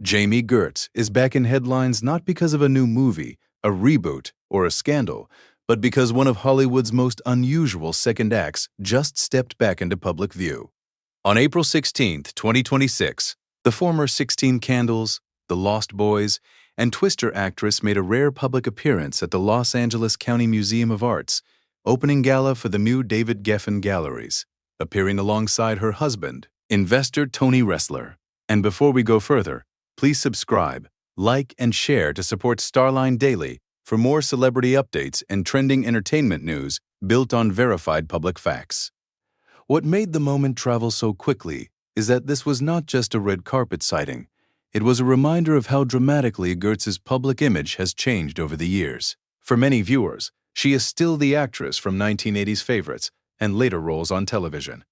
Jami Gertz is back in headlines not because of a new movie, a reboot, or a scandal, but because one of Hollywood's most unusual second acts just stepped back into public view. On April 16, 2026, the former 16 Candles, The Lost Boys, and Twister actress made a rare public appearance at the Los Angeles County Museum of Art's opening gala for the new David Geffen Galleries, appearing alongside her husband, investor Tony Ressler. And before we go further, please subscribe, like, and share to support Starline Daily for more celebrity updates and trending entertainment news built on verified public facts. What made the moment travel so quickly is that this was not just a red carpet sighting. It was a reminder of how dramatically Gertz's public image has changed over the years. For many viewers, she is still the actress from 1980s favorites and later roles on television.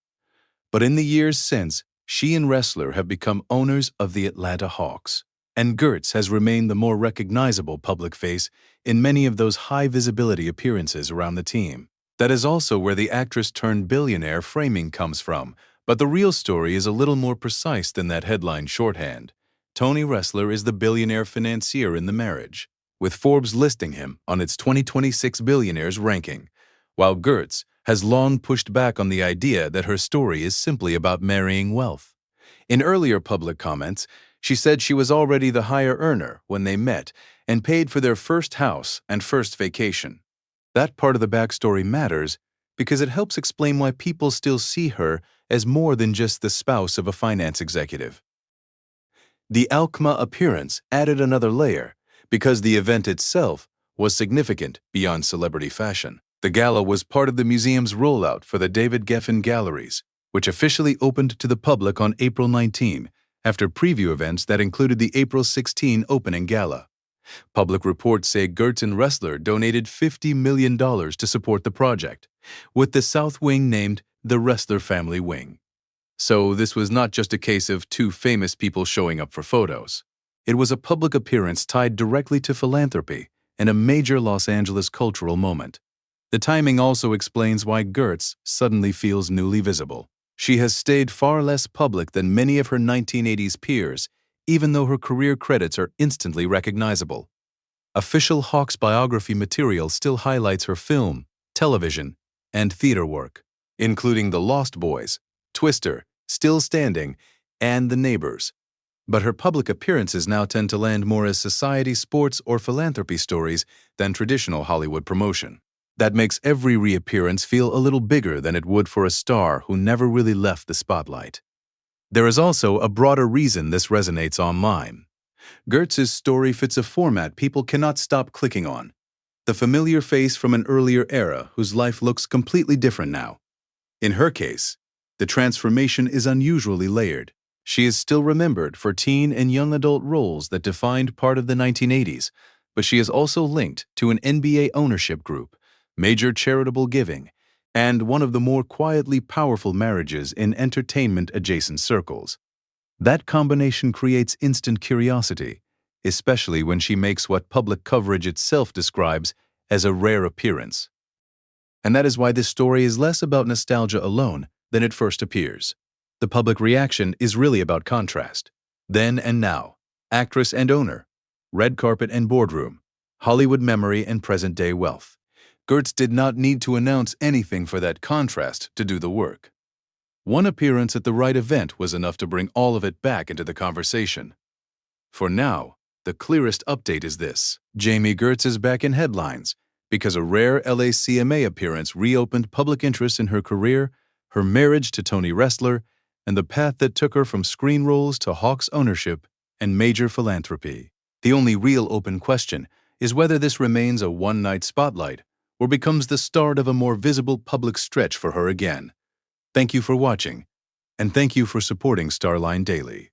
But in the years since, she and Ressler have become owners of the Atlanta Hawks, and Gertz has remained the more recognizable public face in many of those high-visibility appearances around the team. That is also where the actress-turned-billionaire framing comes from, but the real story is a little more precise than that headline shorthand. Tony Ressler is the billionaire financier in the marriage, with Forbes listing him on its 2026 billionaires ranking, while Gertz has long pushed back on the idea that her story is simply about marrying wealth. In earlier public comments, she said she was already the higher earner when they met and paid for their first house and first vacation. That part of the backstory matters because it helps explain why people still see her as more than just the spouse of a finance executive. The LACMA appearance added another layer because the event itself was significant beyond celebrity fashion. The gala was part of the museum's rollout for the David Geffen Galleries, which officially opened to the public on April 19, after preview events that included the April 16 opening gala. Public reports say Gertz and Ressler donated $50 million to support the project, with the South Wing named the Ressler Family Wing. So this was not just a case of two famous people showing up for photos. It was a public appearance tied directly to philanthropy and a major Los Angeles cultural moment. The timing also explains why Gertz suddenly feels newly visible. She has stayed far less public than many of her 1980s peers, even though her career credits are instantly recognizable. Official Hawks biography material still highlights her film, television, and theater work, including The Lost Boys, Twister, Still Standing, and The Neighbors. But her public appearances now tend to land more as society, sports, or philanthropy stories than traditional Hollywood promotion. That makes every reappearance feel a little bigger than it would for a star who never really left the spotlight. There is also a broader reason this resonates online. Gertz's story fits a format people cannot stop clicking on. The familiar face from an earlier era whose life looks completely different now. In her case, the transformation is unusually layered. She is still remembered for teen and young adult roles that defined part of the 1980s, but she is also linked to an NBA ownership group, major charitable giving, and one of the more quietly powerful marriages in entertainment-adjacent circles. That combination creates instant curiosity, especially when she makes what public coverage itself describes as a rare appearance. And that is why this story is less about nostalgia alone than it first appears. The public reaction is really about contrast. Then and now, actress and owner, red carpet and boardroom, Hollywood memory and present-day wealth. Gertz did not need to announce anything for that contrast to do the work. One appearance at the right event was enough to bring all of it back into the conversation. For now, the clearest update is this. Jami Gertz is back in headlines because a rare LACMA appearance reopened public interest in her career, her marriage to Tony Ressler, and the path that took her from screen roles to Hawks ownership and major philanthropy. The only real open question is whether this remains a one-night spotlight or becomes the start of a more visible public stretch for her again. Thank you for watching, and thank you for supporting Starline Daily.